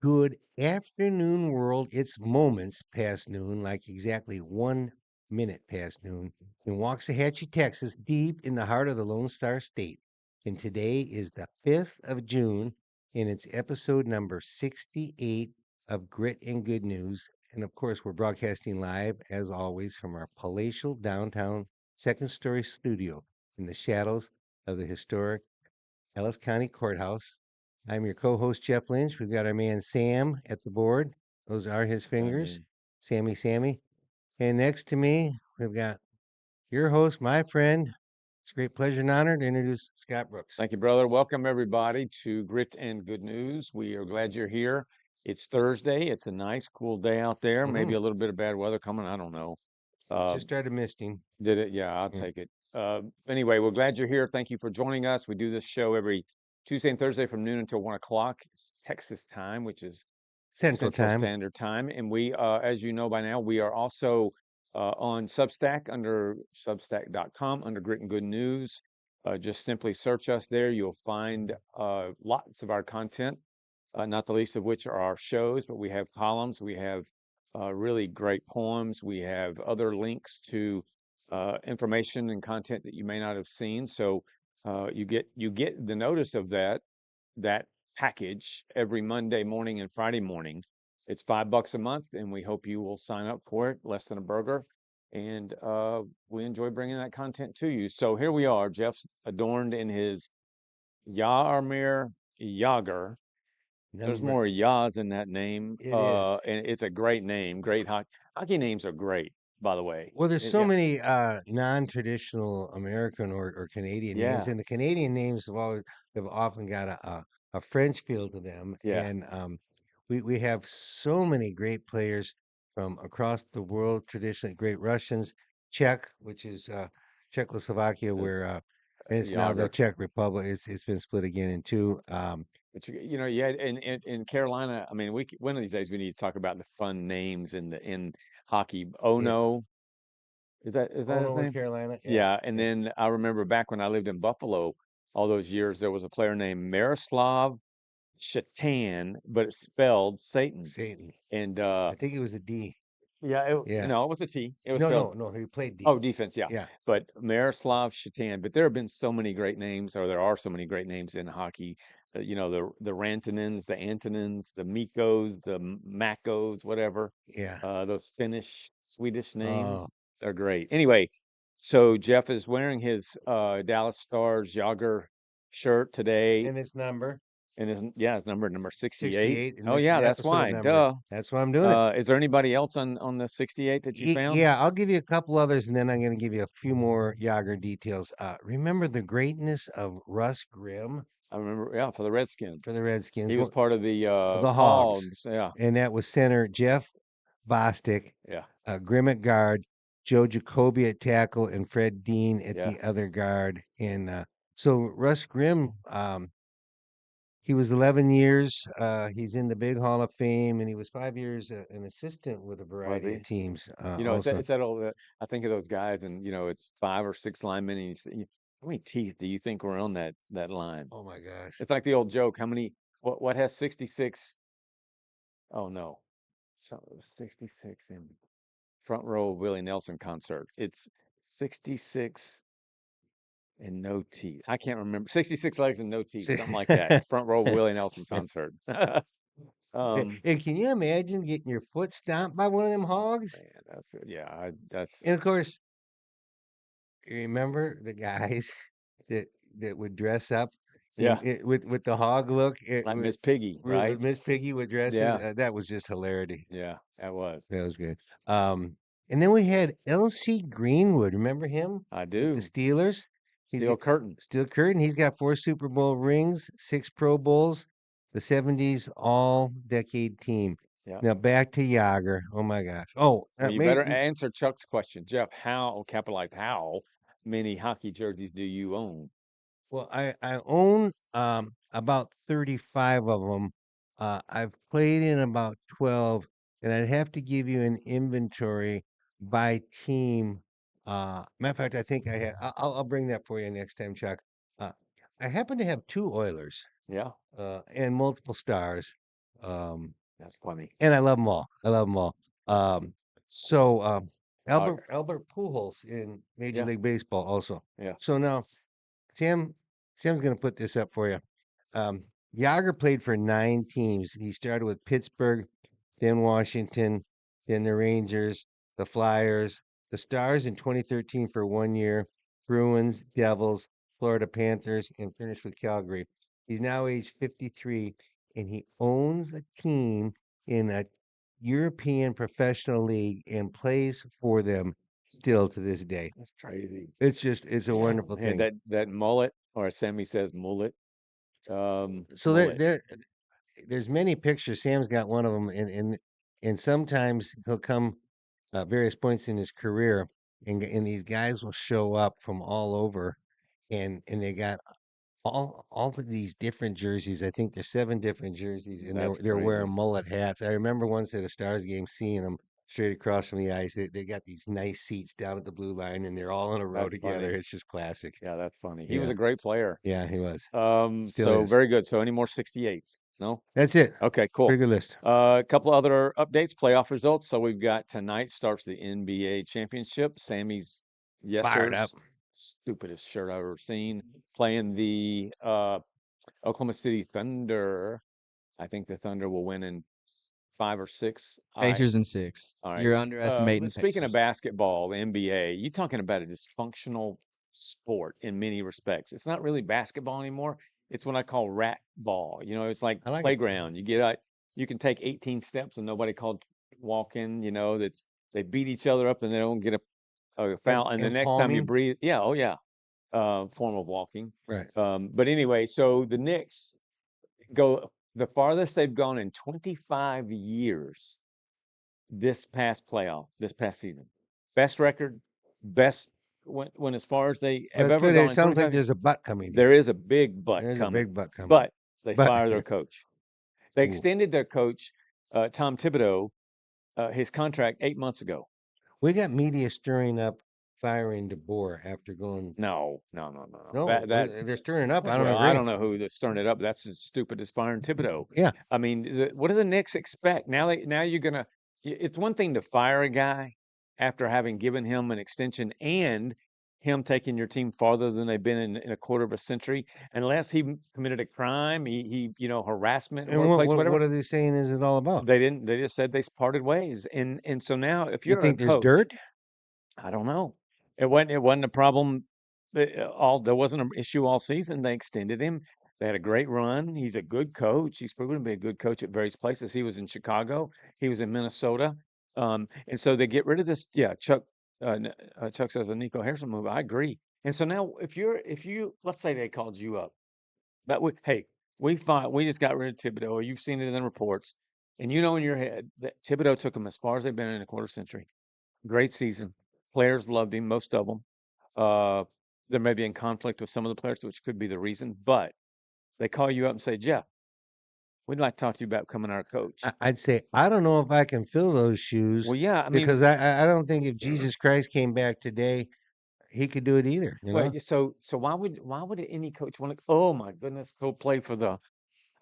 Good afternoon, world. It's moments past noon, like exactly 1 minute past noon, in Waxahachie, Texas, deep in the heart of the Lone Star State. And today is the 5th of June, and it's episode number 68 of Grit and Good News. And of course, we're broadcasting live, as always, from our palatial downtown second story studio in the shadows of the historic Ellis County Courthouse. I'm your co-host, Jeff Lynch. We've got our man Sam at the board. Those are his I fingers, mean, Sammy. And next to me, we've got your host, my friend. It's a great pleasure and honor to introduce Scott Brooks. thank you, brother. Welcome everybody to Grit and Good News. We are glad you're here. It's Thursday. It's a nice, cool day out there. Mm-hmm. Maybe a little bit of bad weather coming. I don't know. Uh, Just started misting. did it? Yeah, I'll Yeah. take it. Anyway, we're glad you're here. Thank you for joining us. We do this show every Tuesday and Thursday from noon until 1 o'clock Texas time, which is Central Central Time. Standard Time. And we, as you know by now, we are also on Substack under substack.com under Grit and Good News. Just simply search us there. You'll find lots of our content, not the least of which are our shows, but we have columns. We have really great poems. We have other links to information and content that you may not have seen. So you get the notice of that package every Monday morning and Friday morning. It's $5 a month, and we hope you will sign up for it. Less than a burger, and we enjoy bringing that content to you. So here we are. Jeff's adorned in his Yarmir Yager. There's Number more Yas in that name, it is. and it's a great name. Great hockey names are great, by the way. Well, there's so Yeah, many non-traditional American or Canadian names, yeah, and the Canadian names have often got a French feel to them. yeah. And we have so many great players from across the world. Traditionally, great Russians, Czech, which is Czechoslovakia, Is where and it's now the Yager. Czech Republic. It's been split again in two. But yeah, in Carolina, I mean, one of these days we need to talk about the fun names in hockey. Oh Yeah, no, is that his Ono, name? Carolina. Yeah, Yeah, and yeah. then I remember back when I lived in Buffalo all those years, there was a player named Miroslav Shatan, but it's spelled Satan. Satan. And I think it was a D. yeah, Yeah. no, it was a T. It was No, spelled no, no. He played D. oh defense, yeah. Yeah. But Miroslav Shatan. But there have been so many great names, or there are so many great names in hockey. The Rantanens, the Antonins, the Mikos, the Makos, whatever. Yeah. Those Finnish, Swedish names, Oh, they're great. Anyway, so Jeff is wearing his Dallas Stars jogger shirt today, and its number and his number 68. 68, and Oh this is yeah, the that's episode why. number. Duh. That's why I'm doing it. Is there anybody else on the 68 that you found? Yeah, I'll give you a couple others, and then I'm going to give you a few more Yager details. Remember the greatness of Russ Grimm I remember, yeah, for the Redskins. for the Redskins, He was part of the the Hogs, Hogs. Yeah, and that was center Jeff Bostic, yeah, Grimm at guard, Joe Jacoby at tackle, and Fred Dean at yeah. the other guard. And so Russ Grimm, he was 11 years. He's in the big Hall of Fame, and he was 5 years an assistant with a Was variety he? of teams. It's that, Also, it's that old. I think of those guys, and it's 5 or 6 linemen. And how many teeth do you think were on that line? oh my gosh, It's like the old joke. How many? What has 66? Oh no, so 66 in front row Willie Nelson concert. It's 66 and no teeth. I can't remember. 66 legs and no teeth, See- something like that. Front row Willie Nelson concert. and can you imagine getting your foot stomped by one of them hogs? Man, yeah, that's And of course, you remember the guys that that would dress up yeah, with the hog look, like Miss Piggy, right? Miss Piggy with dresses. Yeah, That was just hilarity. yeah, that was. That was good. And then we had L.C. Greenwood. Remember him I with the do. Steelers? He's Steel got curtain. Steel Curtain. He's got 4 Super Bowl rings, 6 Pro Bowls, the '70s All-Decade Team. Yeah. Now back to Yager. Oh my gosh. Oh, Well, you better answer Chuck's question, Jeff. How capitalized? How many hockey jerseys do you own? well, I own about 35 of them. I've played in about 12, and I'd have to give you an inventory by team. Matter of fact, I think I have. I'll bring that for you next time, Chuck. Uh, I happen to have 2 Oilers Yeah. and multiple Stars. Um, That's funny. and I love them all. I love them all. Um, so Uh, Albert Pujols in Major yeah, League Baseball also. yeah. So now Sam Sam's gonna put this up for you. Um, Yager played for 9 teams. He started with Pittsburgh, then Washington, then the Rangers, the Flyers, the Stars in 2013 for 1 year, Bruins, Devils, Florida Panthers, and finished with Calgary. He's now age 53, and he owns a team in a European professional league and plays for them still to this day. That's crazy. It's a Yeah, wonderful man, thing. that mullet, or as Sammy says, mullet, So mullet. there's many pictures. Sam's got one of them, and sometimes he'll come various points in his career, and these guys will show up from all over, and they got all of these different jerseys. I think there's 7 different jerseys, and That's they're wearing crazy. mullet hats. I remember once at a Stars game seeing them straight across from the ice. They got these nice seats down at the blue line, and they're all in a row That's together. funny. It's just classic. Yeah, that's funny. He was Yeah, a great player. yeah, he was, still So is. very good. So any more 68s? No? That's it. Okay, cool. Pretty good list. A couple other updates, playoff results. So we've got tonight starts the NBA championship. Sammy's yes Fired sirs, up. stupidest shirt I've ever seen, playing the Oklahoma City Thunder. I think the Thunder will win in 5 or 6. Pacers in 6. All right. You're underestimating the Speaking of Pacers. basketball, the NBA, you talking about a dysfunctional sport in many respects. It's not really basketball anymore. It's what I call rat ball. You know, it's like I like it. playground. You get out, you can take 18 steps and nobody called walking. You know, that's they beat each other up and they don't get a And foul. And the and next time you palming. breathe, yeah, oh yeah, form of walking. Right. But anyway, so the Knicks go the farthest they've gone in 25 years this past season. Best record, best when as far as they have That's ever good. gone It in sounds like 25 years, there's a butt coming there here. is a big butt There's a coming. big butt coming. But they But fire their coach. They ooh, extended their coach, Tom Thibodeau, his contract 8 months ago. we got media stirring up firing DeBoer after going. No, no, no, no, no. No, they're stirring up. I don't Well, I agree. don't know who that's stirring it up. That's as stupid as firing Thibodeau. Yeah, I mean, what do the Knicks expect now? Now you're gonna. It's one thing to fire a guy after having given him an extension and him taking your team farther than they've been in a quarter of a century, unless he committed a crime, harassment in the and workplace, whatever. what are they saying? Is it all about? They didn't. They just said they parted ways, and so now if You you're a think there's coach, dirt? I don't know. It wasn't a problem. All there wasn't an issue all season. They extended him. They had a great run. He's a good coach. He's proven to be a good coach at various places. He was in Chicago. He was in Minnesota. And so they get rid of this. Yeah, Chuck says a Nico Harrison move. I agree. And so now, if you let's say they called you up, hey, we just got rid of Thibodeau. Or you've seen it in the reports, and you know in your head that Thibodeau took them as far as they've been in a quarter century. Great season. Players loved him, most of them. Uh, there may be in conflict with some of the players, which could be the reason, but they call you up and say, Jeff, we'd like to talk to you about becoming our coach. I'd say I don't know if I can fill those shoes Well, yeah, I mean, because I don't think if Jesus Christ came back today, he could do it either. You well, know? so why would any coach want to? Oh my goodness, go play for the?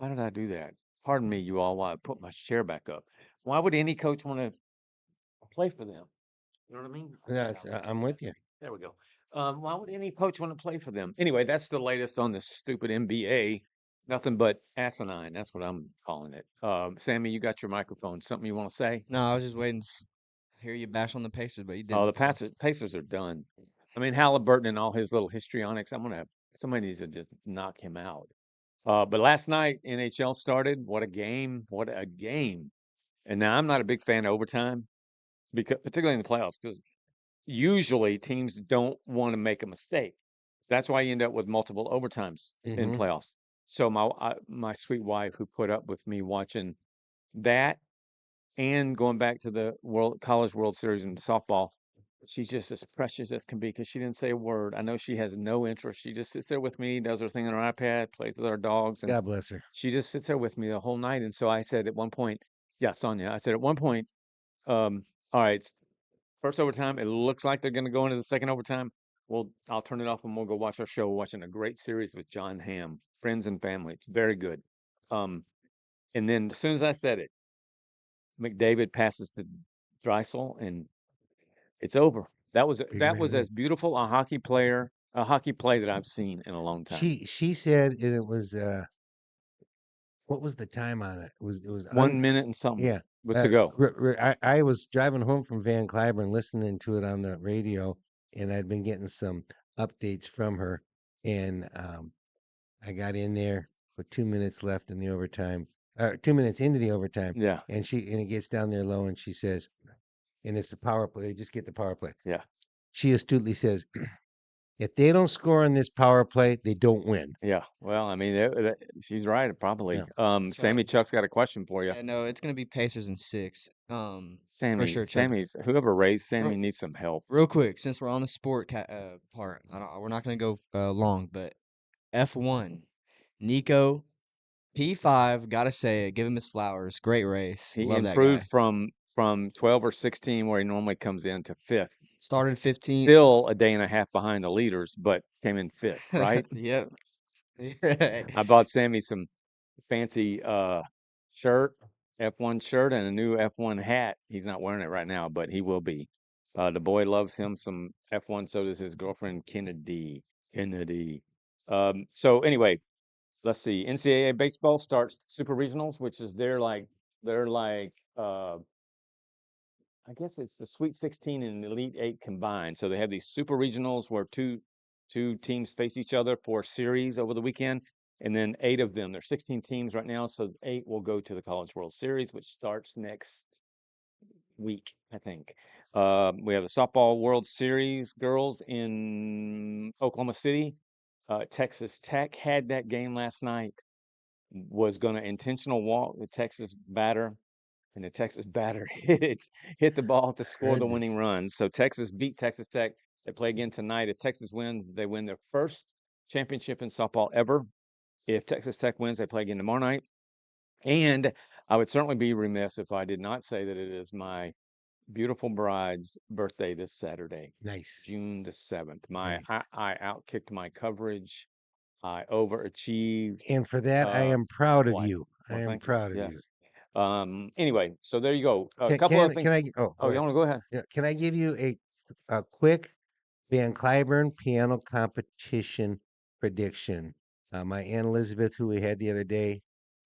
How did I do that? Pardon me, you all, while I put my chair back up. Why would any coach want to play for them? You know what I mean? Yes, I'm with you. There we go. Why would any coach want to play for them? Anyway, that's the latest on this stupid NBA. Nothing but asinine. That's what I'm calling it. Sammy, you got your microphone. Something you want to say? No, I was just waiting to hear you bash on the Pacers, but you Oh, the didn't. So. Pacers are done. I mean, Halliburton and all his little histrionics. Somebody needs to just knock him out. But last night, NHL started. What a game! What a game! And now I'm not a big fan of overtime, because particularly in the playoffs, because usually teams don't want to make a mistake. That's why you end up with multiple overtimes in Hmm. playoffs. So my sweet wife, who put up with me watching that and going back to the College World Series in softball, she's just as precious as can be because she didn't say a word. I know she has no interest. She just sits there with me, does her thing on her iPad, plays with our dogs, and God bless her. she just sits there with me the whole night. And so I said at one point, yeah, Sonya, I said at one point, all right, first overtime, it looks like they're going to go into the second overtime. Well, I'll turn it off and we'll go watch our show. We're watching a great series with John Hamm, Friends and Family. It's very good. Um, And then as soon as I said it, McDavid passes to Drysdale, and it's over. They That ran was in. as beautiful a hockey play that I've seen in a long time. She said, and it was what was the time on it? It was 1 minute and something yeah. with to go. I was driving home from Van Cliburn listening to it on the radio, and I'd been getting some updates from her, and I got in there with 2 minutes left in the overtime, 2 minutes into the overtime, Yeah, and it gets down there low, and she says, and it's a power play. Just get the power play. yeah, She astutely says, if they don't score on this power play, they don't win. yeah. Well, I mean, she's right, probably. Yeah. Sammy Chuck's got a question for you. Yeah, no, it's gonna be Pacers in 6. For Sammy, sure, Chuck. Sammy's whoever raised Real, Sammy needs some help. real quick, since we're on the sport part, we're not gonna go long, but F1, Nico P5, gotta say it, give him his flowers. Great race, He love that guy. improved from 12 or 16 where he normally comes in to fifth. Started 15th. Still a day and a half behind the leaders, but came in fifth, right? Yep. I bought Sammy some fancy shirt, F1 shirt, and a new F1 hat. He's not wearing it right now, but he will be. The boy loves him some F1, so does his girlfriend Kennedy. Kennedy. So anyway, let's see. NCAA baseball starts super regionals, which is they're like I guess it's the Sweet 16 and the Elite Eight combined. So they have these super regionals where two teams face each other for a series over the weekend, and then 8 of them. There's 16 teams right now, so 8 will go to the College World Series, which starts next week, I think. We have the softball World Series girls in Oklahoma City. Texas Tech had that game last night. Was going to intentional walk the Texas batter, and the Texas batter hit the ball to score the winning Goodness. run. So Texas beat Texas Tech. They play again tonight. If Texas wins, they win their first championship in softball ever. If Texas Tech wins, they play again tomorrow night. And I would certainly be remiss if I did not say that it is my beautiful bride's birthday this Saturday, Nice. June the 7th. Nice. I outkicked my coverage. I overachieved. And for that, I Uh, am proud of Boy, you. I well, am thank you. proud of you. Yes. Anyway, so there you go. A Can couple of can things. can I? Oh, Oh, go you ahead. want to go ahead? Yeah, can I give you a quick Van Cliburn piano competition prediction? My Aunt Elizabeth, who we had the other day,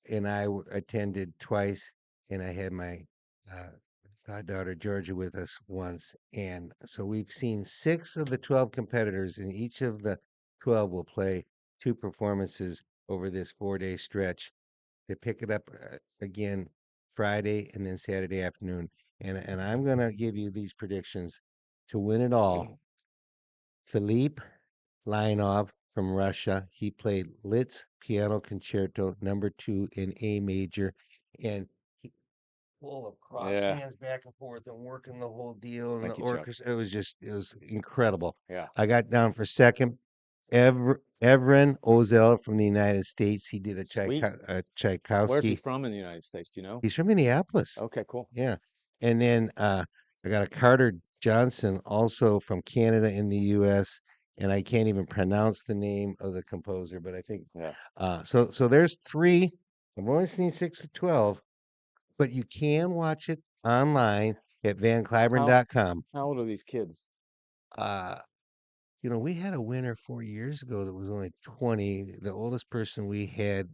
and I attended twice, and I had my uh, goddaughter Georgia with us once, and so we've seen 6 of the 12 competitors, and each of the 12 will play 2 performances over this 4-day stretch. They pick it up again Friday and then Saturday afternoon. And I'm gonna give you these predictions to win it all. Philippe Lionov from Russia. He played Liszt Piano Concerto #2 in A major, and he full of cross Yeah. hands back and forth and working the whole deal and the Thank you, Chuck. orchestra. It was incredible. Yeah. I got down for second. Evren Ozel from the United States. He did Sweet. A Where's he Tchaikovsky. from in the United States? Do you know? He's from Minneapolis. Okay, cool. Yeah. And then I got a Carter Johnson, also from Canada in the US. And I can't even pronounce the name of the composer, but I think Yeah. so there's 3. I've only seen 6 of 12, but you can watch it online at How vanclybern.com. how old are these kids? Uh we had a winner 4 years ago that was only 20. The oldest person we had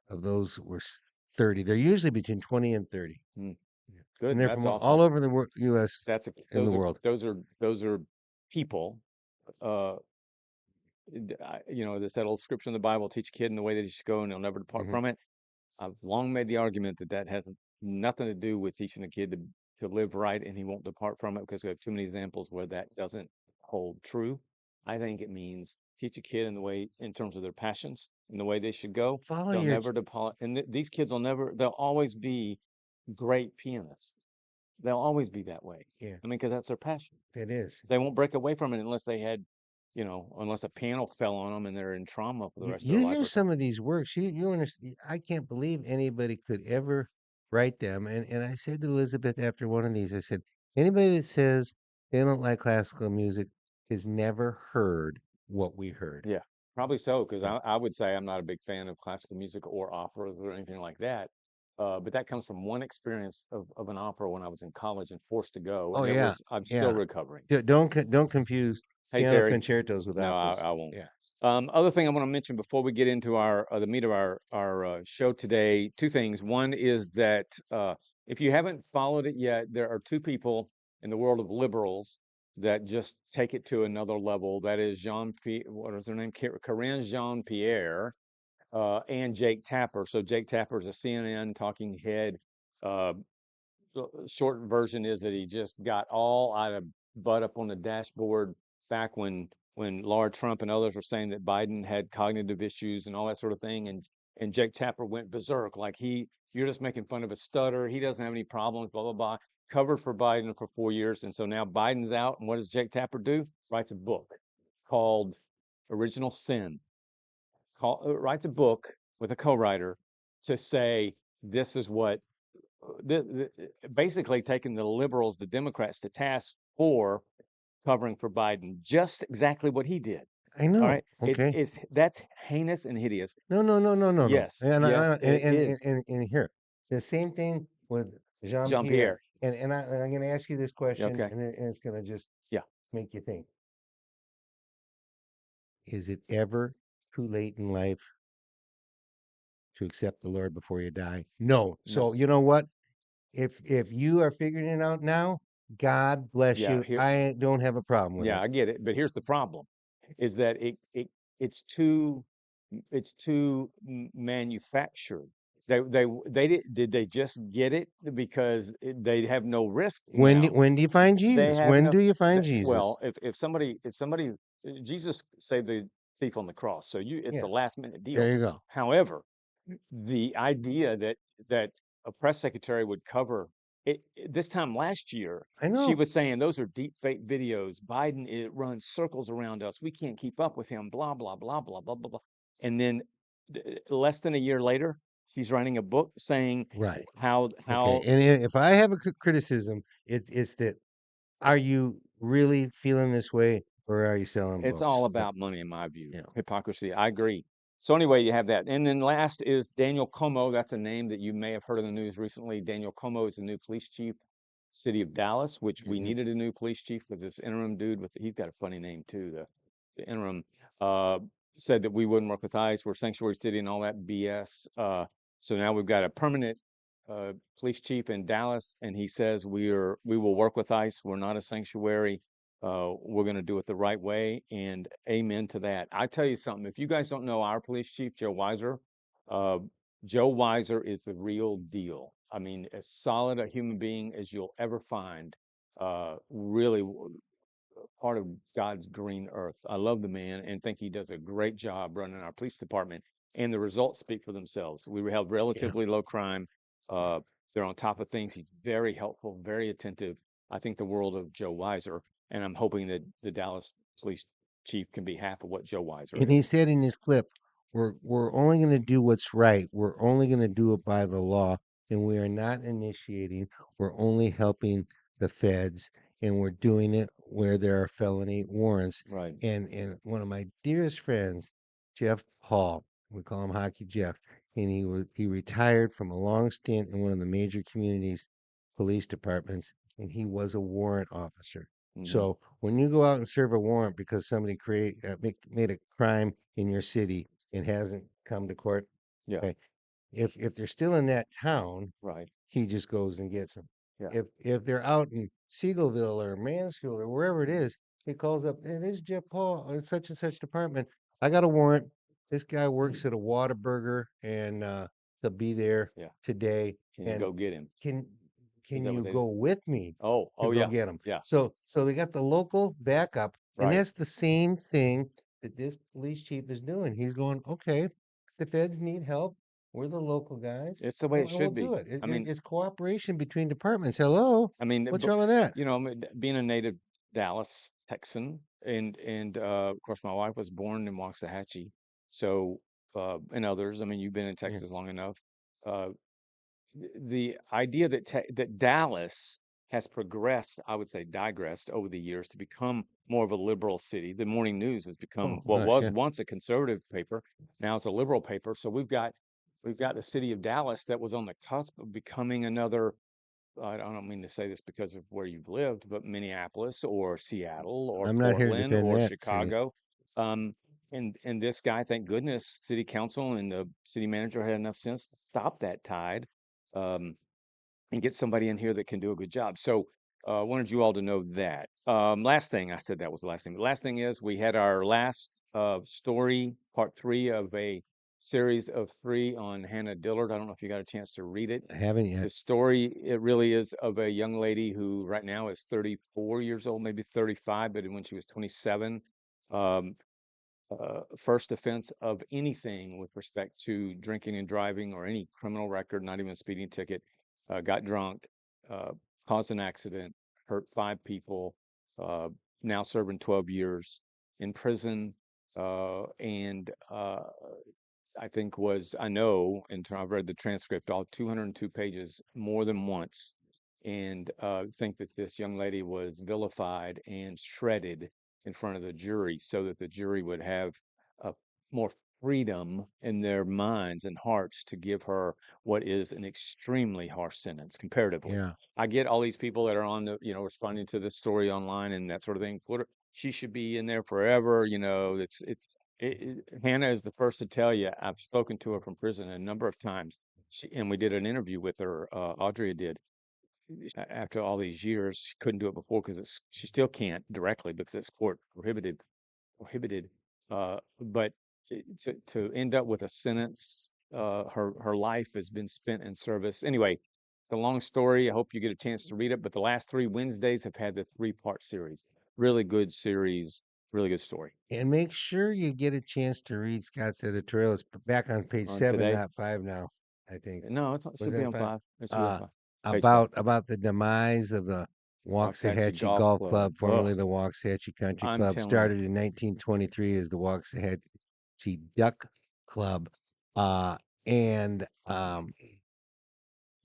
of those were 30. They're usually between 20 and 30. Hmm. Yeah. And Good. they're That's from awesome. all over the U.S. That's a and the world. those are people. Uh, there's that old scripture in the Bible: teach a kid in the way that he should go, and he'll never depart Hmm. from it. I've long made the argument that that has nothing to do with teaching a kid to live right and he won't depart from it, because we have too many examples where that doesn't hold true. I think it means teach a kid in the way, in terms of their passions and the way they should go. Follow They'll your, never depart. And these kids they'll always be great pianists. They'll always be that way. yeah, I mean, because that's their passion. it is. They won't break away from it unless they had, unless a piano fell on them and they're in trauma for the rest of You their life hear or something. some of these works, you understand. I can't believe anybody could ever write them. And I said to Elizabeth after one of these, I said, anybody that says they don't like classical music has never heard what we heard. Yeah, probably so, because Yeah. I would say I'm not a big fan of classical music or operas or anything like that. but that comes from one experience of an opera when I was in college and forced to go, Oh and yeah, I'm still yeah. recovering. Don't confuse Hey, piano Terry. concertos with No, operas. I won't. Yeah. Other thing I want to mention before we get into our the meat of our show today, two things. One is that if you haven't followed it yet, there are two people in the world of liberals that just take it to another level. That is what is their name? Corinne Jean Pierre and Jake Tapper. So Jake Tapper is a CNN talking head. Uh, Short version is that he just got all out of butt up on the dashboard back when Laura Trump and others were saying that Biden had cognitive issues and all that sort of thing, and Jake Tapper went berserk, like you're just making fun of his stutter. He doesn't have any problems, blah blah blah. Covered for Biden for 4 years, and so now Biden's out, and what does Jake Tapper do? Writes a book called Original Sin. Writes a book with a co-writer to say this is what basically taking the liberals, the Democrats, to task for covering for Biden, just exactly what he did. I All know. right, Okay. it's that's heinous and hideous. No, no, no, no, no, no. Yes, yes, it is. And here, the same thing with Jean Jean Pierre. Pierre. And I'm going to ask you this question, Okay. and it's going to just Yeah. make you think. Is it ever too late in life to accept the Lord before you die? No. No. So you know what? If you are figuring it out now, God bless Yeah. you. I don't have a problem with Yeah, it. I get it, but here's the problem: is that it's too manufactured. Did they just get it because they have no risk now? When do you find They Jesus? have When no. do you find Jesus? Well, if somebody, Jesus saved the thief on the cross, so it's a Yeah, last minute deal. there you go. However, the idea that a press secretary would cover this time last year, I she know. was saying those are deep fake videos. Biden, it runs circles around us. We can't keep up with him. Blah blah blah blah blah blah blah. And then less than a year later, she's writing a book saying Right. Okay. how And if I have a criticism, it's that are you really feeling this way, or are you selling it's books? all about money, in my view. You know. Hypocrisy. I agree. So anyway, you have that. And then last is Daniel Como. That's a name that you may have heard in the news recently. Daniel Como is the new police chief, city of Dallas, which we Mhm. needed a new police chief with this interim dude he's got a funny name too. The interim uh said that we wouldn't work with ICE, we're sanctuary city and all that BS. So now we've got a permanent police chief in Dallas, and he says we will work with ICE. We're not a sanctuary. We're going to do it the right way, and amen to that. I tell you something, if you guys don't know our police chief, Joe Weiser, uh, Joe Weiser is the real deal. I mean, as solid a human being as you'll ever find. Really part of God's green earth. I love the man and think he does a great job running our police department. And the results speak for themselves. We have Yeah. relatively low crime. Uh, they're on top of things. He's very helpful, very attentive. I think the world of Joe Weiser, and I'm hoping that the Dallas police chief can be half of what Joe Weiser And he is. said in his clip, we're only going to do what's right. We're only going to do it by the law, and we are not initiating. We're only helping the feds, and we're doing it where there are felony warrants. Right. And one of my dearest friends, Jeff Hall, we call him Hockey Jeff, and he retired from a long stint in one of the major communities police departments, and he was a warrant officer. Hmm. So when you go out and serve a warrant because somebody made a crime in your city and hasn't come to court, Yeah. okay, if they're still in that town, Right. he just goes and gets them. Yeah. If they're out in Seagoville or Mansfield or wherever it is, he calls up, hey, this is Jeff Paul in such and such department. I got a warrant. This guy works at a Whataburger and he'll be there Yeah. today. Can you And go get him? can Is can that what you they do? go with me to Oh go yeah. get them? Yeah. So they got the local backup, and Right. that's the same thing that this police chief is doing. He's going, okay, the feds need help. We're the local guys, It's the way it and we'll should do be. it. I mean, It's cooperation between departments. Hello, what's but wrong with that? I mean, being a native Dallas Texan, and of course my wife was born in Waxahachie, so and others. I mean, you've been in Yeah. Texas long enough. Uh, the idea that Dallas has progressed, I would say digressed over the years to become more of a liberal city. The Morning News has become Oh what gosh, was yeah. once a conservative paper, now it's a liberal paper. So we've got we've got the city of Dallas that was on the cusp of becoming another. I don't mean to say this because of where you've lived, but Minneapolis or Seattle or I'm not here to Portland defend or that city. Chicago. Um, and this guy, thank goodness, city council and the city manager had enough sense to stop that tide. Um, and get somebody in here that can do a good job. So wanted you all to know that. Last thing, I said that was the last thing. The last thing is we had our last story, part 3 of a series of 3 on Hannah Dillard. I don't know if you got a chance to read it. I haven't The yet. story, it really is of a young lady who right now is 34 years old, maybe 35, but when she was 27, um, first offense of anything with respect to drinking and driving or any criminal record, not even a speeding ticket, got drunk, uh, caused an accident, hurt 5 people, uh, now serving 12 years in prison, and I think I know, and I've read the transcript, all 202 pages more than once, and think that this young lady was vilified and shredded in front of the jury so that the jury would have more freedom in their minds and hearts to give her what is an extremely harsh sentence comparatively. Yeah. I get all these people that are on responding to this story online and that sort of thing. She should be in there forever. Hannah is the first to tell you. I've spoken to her from prison a number of times, and we did an interview with her. Audrey did. After all these years, she couldn't do it before because she still can't directly because it's court prohibited. But to end up with a sentence, her life has been spent in service. Anyway, it's a long story. I hope you get a chance to read it. But the last 3 Wednesdays have had the 3-part series. Really good series. Really good story. And make sure you get a chance to read Scott's editorial. It's back on page On 7, today, not 5 now, I think. no, it Was should be that on 5? 5. It should be on Uh, 5. Page 5. about the demise of the Waxahachie Waxahachie Golf Golf Club. Club, formerly the Waxahachie Country I'm Club, telling you. started in 1923 as the Waxahachie Duck Club. Uh, and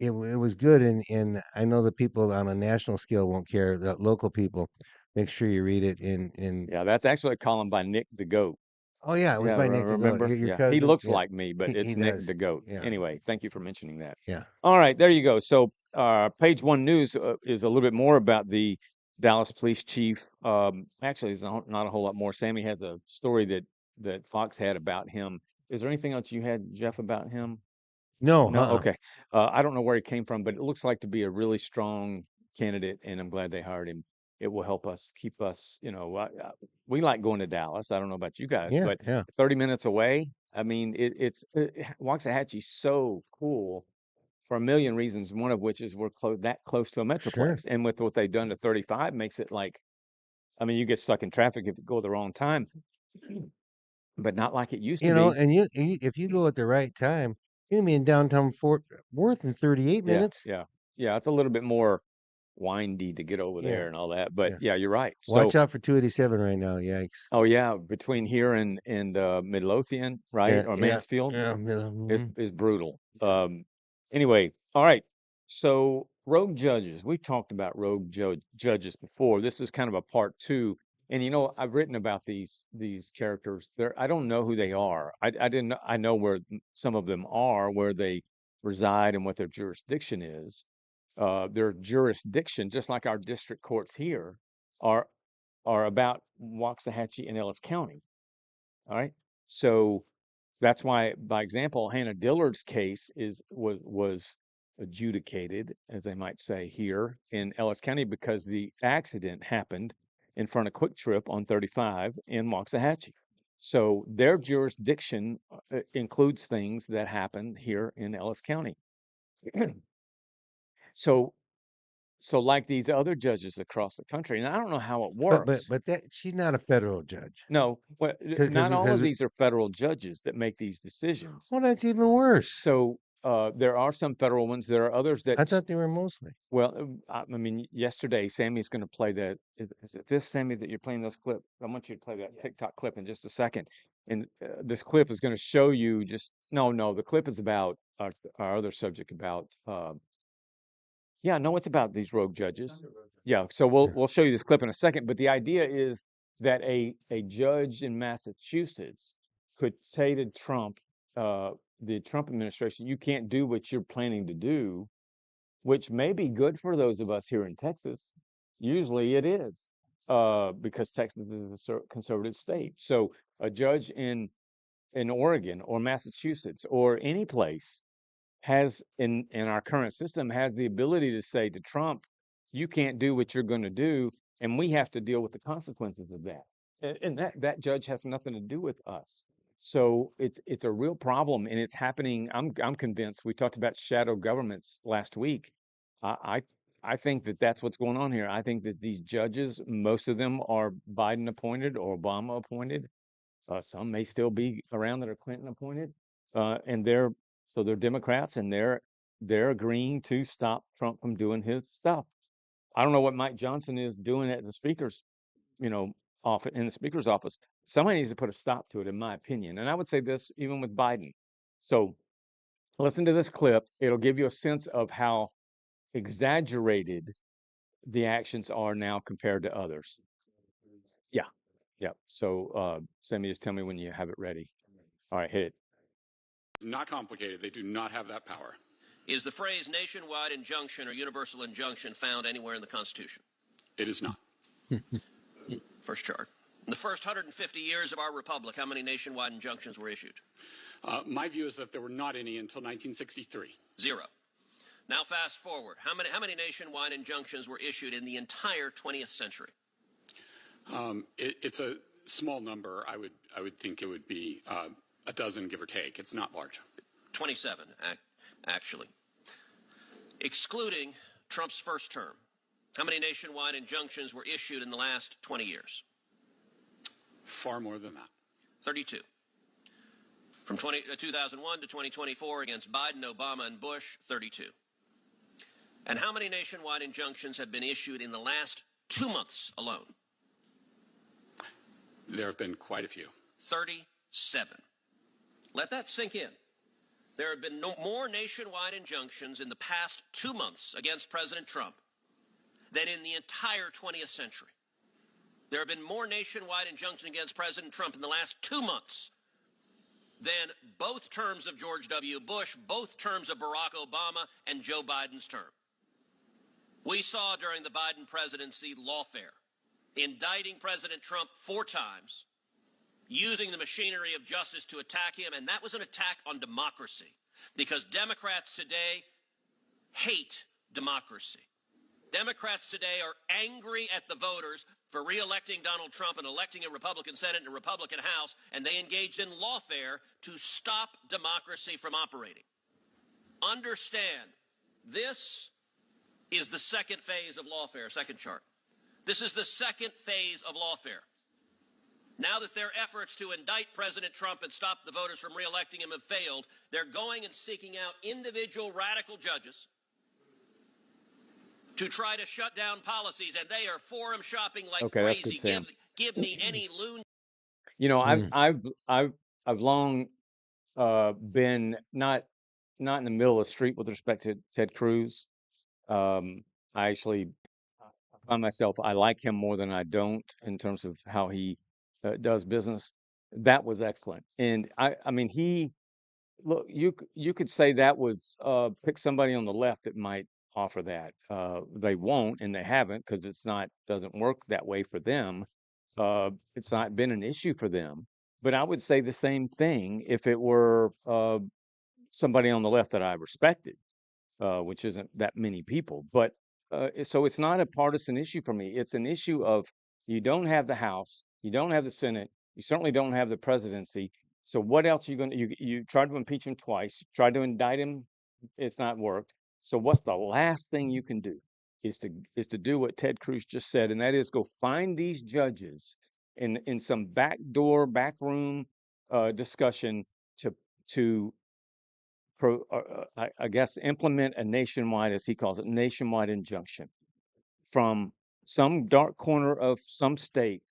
it was good, and I know the people on a national scale won't care. The local people, make sure you read it. In Yeah, that's actually a column by Nick the Goat. Oh yeah, it was Yeah, by Nick to go. remember? Your Yeah, he cousin, looks yeah, like me, but he it's Nick does. the Goat. Yeah, Anyway, thank you for mentioning that. yeah. All right, there you go. So, page 1 news is a little bit more about the Dallas police chief. Actually, it's not a whole lot more. Sammy has a story that Fox had about him. Is there anything else you had, Jeff, about him? No, No? Okay. I don't know where he came from, but it looks like to be a really strong candidate, and I'm glad they hired him. It will help us keep us, we like going to Dallas. I don't know about you guys, yeah, but yeah, 30 minutes away. I mean, Waxahachie's so cool for a million reasons, one of which is we're that close to a sure. metroplex. And with what they've done to 35 makes it like, I mean, you get stuck in traffic if you go the wrong time, but not like it used to be. And if you go at the right time, you can be in downtown Fort Worth in 38 Yeah, minutes. yeah, yeah. It's a little bit more windy to get over Yeah, there and all that. But yeah. yeah, you're right. Watch So, out for 287 right now. Yikes. oh yeah, between here and Midlothian, right, Yeah, or yeah, Mansfield yeah. is brutal. Yeah. Anyway, all right. So rogue judges, we've talked about rogue judges before. This is kind of a part 2. And I've written about these characters. I don't know who they are. I didn't know, I know where some of them are, where they reside and what their jurisdiction is. Their jurisdiction, just like our district courts here, are are about Waxahachie and Ellis County. All right. So that's why, by example, Hannah Dillard's case was adjudicated, as they might say here in Ellis County, because the accident happened in front of Quick Trip on 35 in Waxahachie. So their jurisdiction includes things that happen here in Ellis County. so so like these other judges across the country, and I don't know how it But but works. but that she's not a federal judge. No, well, not all of Because these are federal judges that make these decisions. well, that's even worse. So there are some federal ones. There are others that, I thought they were mostly. well, I mean, yesterday Sammy's going to play that. Is it this, Sammy, that you're playing this clip? I want you to play that TikTok clip in just a second. And this clip is going to show you no, the clip is about our other subject about yeah, no, it's about these rogue judges. Yeah, so Yeah. we'll show you this clip in a second, but the idea is that a judge in Massachusetts could say to Trump, the Trump administration, you can't do what you're planning to do, which may be good for those of us here in Texas. Usually it is, because Texas is a conservative state. So a judge in Oregon or Massachusetts or any place has in our current system has the ability to say to Trump, you can't do what you're going to do, and we have to deal with the consequences of that. And that judge has nothing to do with us. So it's a real problem, and it's happening. I'm convinced. We talked about shadow governments last week. I I think that that's what's going on here. I think that these judges, most of them are Biden appointed or Obama appointed. Some may still be around that are Clinton appointed, and they're Democrats, and they're agreeing to stop Trump from doing his stuff. I don't know what Mike Johnson is doing at the speaker's, you know, office in the speaker's office. Somebody needs to put a stop to it, in my opinion. And I would say this even with Biden. So listen to this clip. It'll give you a sense of how exaggerated the actions are now compared to others. Yeah, yeah. So Sammy, just tell me when you have it ready. All right, hit it. Not complicated. They do not have that power. Is the phrase nationwide injunction or universal injunction found anywhere in the Constitution? It is not. First chart. In the first 150 years of our republic, how many nationwide injunctions were issued? My view is that there were not any until 1963. Zero. Now fast forward. How many nationwide injunctions were issued in the entire 20th century? It's a small number. I would think it would be a dozen, give or take. It's not large. 27, actually. Excluding Trump's first term, how many nationwide injunctions were issued in the last 20 years? Far more than that. 32. From 2001 to 2024 against Biden, Obama, and Bush, 32. And how many nationwide injunctions have been issued in the last 2 months alone? There have been quite a few. 37. Let that sink in. There have been more nationwide injunctions in the past 2 months against President Trump than in the entire 20th century. There have been more nationwide injunctions against President Trump in the last 2 months than both terms of George W. Bush, both terms of Barack Obama, and Joe Biden's term. We saw during the Biden presidency lawfare, indicting President Trump 4 times, using the machinery of justice to attack him, and that was an attack on democracy, because Democrats today hate democracy. Democrats today are angry at the voters for re-electing Donald Trump and electing a Republican Senate and a Republican House, and they engaged in lawfare to stop democracy from operating. Understand, this is the second phase of lawfare, second chart. This is the second phase of lawfare. Now that their efforts to indict President Trump and stop the voters from re-electing him have failed, they're going and seeking out individual radical judges to try to shut down policies, and they are forum shopping like Okay, that's crazy. good, Sam. Give me any loon. You know, Mm. I've long been not in the middle of the street with respect to Ted Cruz. I actually find myself, I like him more than I don't in terms of how he does business. That was excellent, and I mean, look, you could say that was pick somebody on the left that might offer that. They won't, and they haven't, because doesn't work that way for them. It's not been an issue for them. But I would say the same thing if it were somebody on the left that I respected, which isn't that many people. But so it's not a partisan issue for me. It's an issue of you don't have the House, you don't have the Senate, you certainly don't have the presidency. So what else are you going to, you tried to impeach him twice, tried to indict him, it's not worked. So what's the last thing you can do is to do what Ted Cruz just said, and that is go find these judges in some backroom discussion to I guess implement a nationwide, as he calls it, nationwide injunction from some dark corner of some state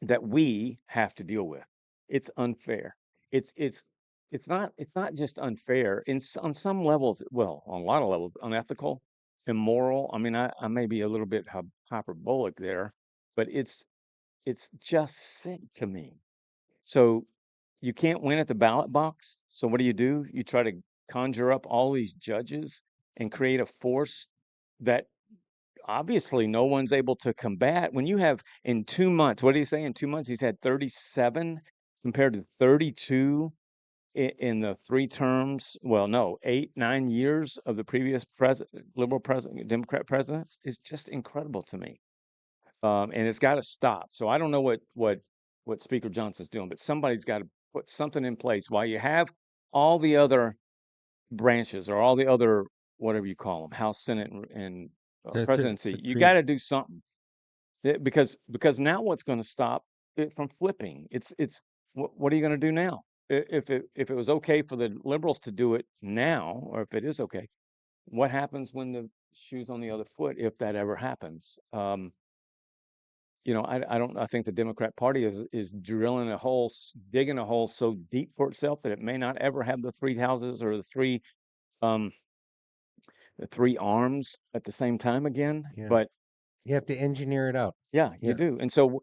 that we have to deal with. It's unfair. It's not just unfair on some levels, well, on a lot of levels, unethical, immoral. I mean, I may be a little bit hyperbolic there, but it's just sick to me. So you can't win at the ballot box. So what do? You try to conjure up all these judges and create a force that obviously no one's able to combat. When you have in 2 months, what do you say? In 2 months, he's had 37 compared to 32 in the 3 terms. Well, no, 8, 9 years of the previous liberal president, Democrat presidents is just incredible to me. And it's got to stop. So I don't know what Speaker Johnson's doing, but somebody's got to put something in place while you have all the other branches or all the other whatever you call them, House, Senate, and presidency. You got to do something because now what's going to stop it from flipping? It's what are you going to do now? If it was okay for the liberals to do it now, or if it is okay, what happens when the shoe's on the other foot? If that ever happens, I think the Democrat Party is drilling a hole, digging a hole so deep for itself that it may not ever have the three houses or um, the three arms at the same time again. Yeah. But You have to engineer it out. yeah, Yeah. you do. And so,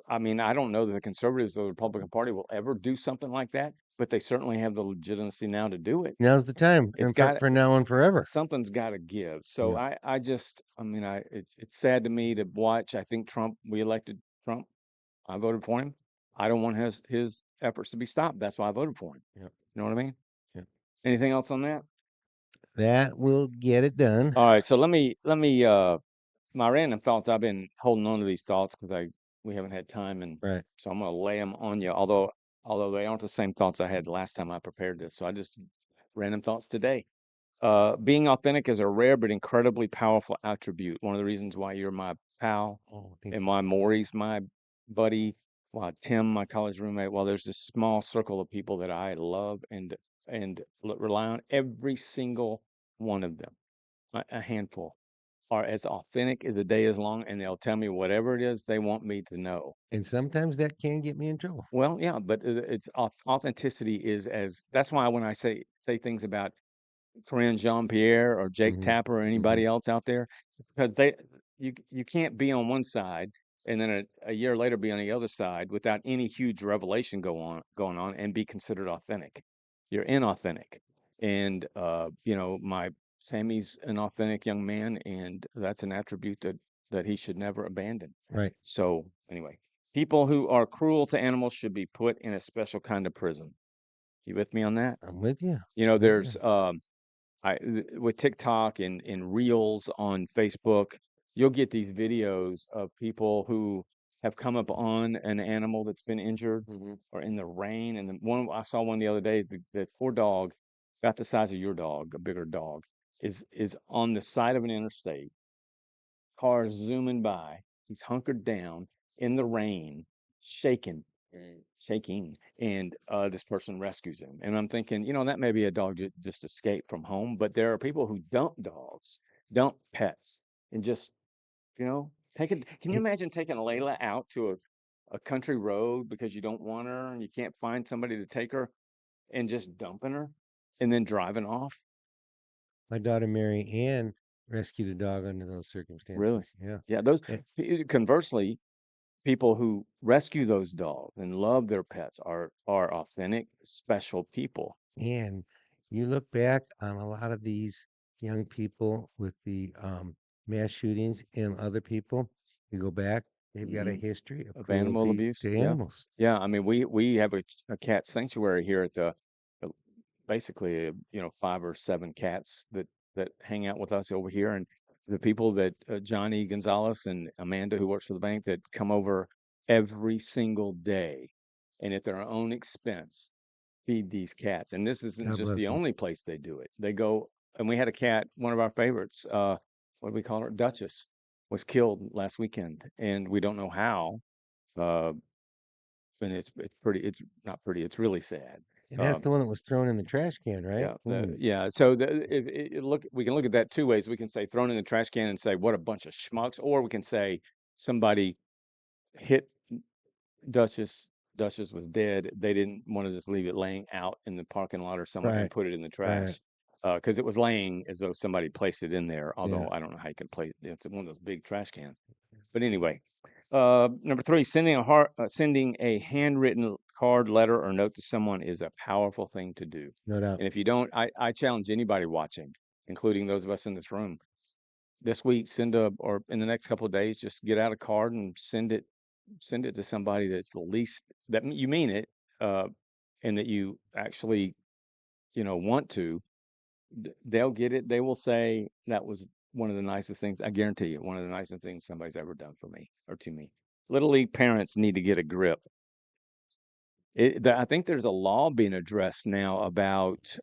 I mean, I don't know that the conservatives or the Republican Party will ever do something like that, but they certainly have the legitimacy now to do it. Now's the time, It's and got for now and forever. something's got to give. So Yeah. I mean, it's sad to me to watch. I think we elected Trump. I voted for him. I don't want his efforts to be stopped. That's why I voted for him. Yeah. You know what I mean? Yeah. Anything else on that? That will get it done. All right. So let me my random thoughts. I've been holding on to these thoughts because we haven't had time, and Right. so I'm gonna lay them on you. Although they aren't the same thoughts I had last time I prepared this. So I just random thoughts today. Being authentic is a rare but incredibly powerful attribute. One of the reasons why you're my pal Oh, thank and you. why Maury's my buddy, why Tim, my college roommate, well, there's this small circle of people that I love and rely on. Every single one of them, a handful, are as authentic as the day is long, and they'll tell me whatever it is they want me to know. And sometimes that can get me in trouble. Well, yeah, but it's authenticity is that's why when I say things about Corinne Jean-Pierre or Jake Mhm. Tapper or anybody else out there, because you can't be on one side and then a year later be on the other side without any huge revelation going on and be considered authentic. You're inauthentic. And my Sammy's an authentic young man, and that's an attribute that he should never abandon. Right. So anyway, people who are cruel to animals should be put in a special kind of prison. You with me on that? I'm with you. There's with TikTok and Reels on Facebook, you'll get these videos of people who have come up on an animal that's been injured or in the rain. And I saw one the other day. The poor dog, about the size of your dog, a bigger dog, is on the side of an interstate. Cars zooming by. He's hunkered down in the rain, shaking, shaking, and this person rescues him. And I'm thinking, that may be a dog just escaped from home, but there are people who dump dogs, dump pets, and just, take it. Can you imagine taking Layla out to a country road because you don't want her and you can't find somebody to take her and just dumping her and then driving off? My daughter Mary Ann rescued a dog under those circumstances. Really? Yeah. Yeah. Conversely, people who rescue those dogs and love their pets are authentic, special people. And you look back on a lot of these young people with the mass shootings and other people, you go back, they've got a history of Animal cruelty abuse. to Yeah. animals. Yeah. I mean, we have a cat sanctuary here at basically, 5 or 7 cats that hang out with us over here. And the people that Johnny Gonzalez and Amanda, who works for the bank, that come over every single day and at their own expense feed these cats. And this isn't God just bless the them. only place they do it. They go, and we had a cat, one of our favorites, what do we call her? Duchess, was killed last weekend, and we don't know how. Uh, and it's not pretty. It's really sad. And that's the one that was thrown in the trash can, right? Yeah. So we can look at that two ways. We can say thrown in the trash can and say what a bunch of schmucks, or we can say somebody hit Duchess. Duchess was dead. They didn't want to just leave it laying out in the parking lot or somewhere and Right. put it in the trash because it was laying as though somebody placed it in there. Although Yeah. I don't know how you can place it. It's one of those big trash cans. But anyway, number 3, sending a handwritten card, letter, or note to someone is a powerful thing to do. No doubt. And if you don't, I challenge anybody watching, including those of us in this room, this week, or in the next couple of days, just get out a card and send it to somebody that's the least, that you mean it, and that you actually, want to. They'll get it. They will say that was one of the nicest things. I guarantee you, one of the nicest things somebody's ever done for me or to me. Little league parents need to get a grip. I think there's a law being addressed now about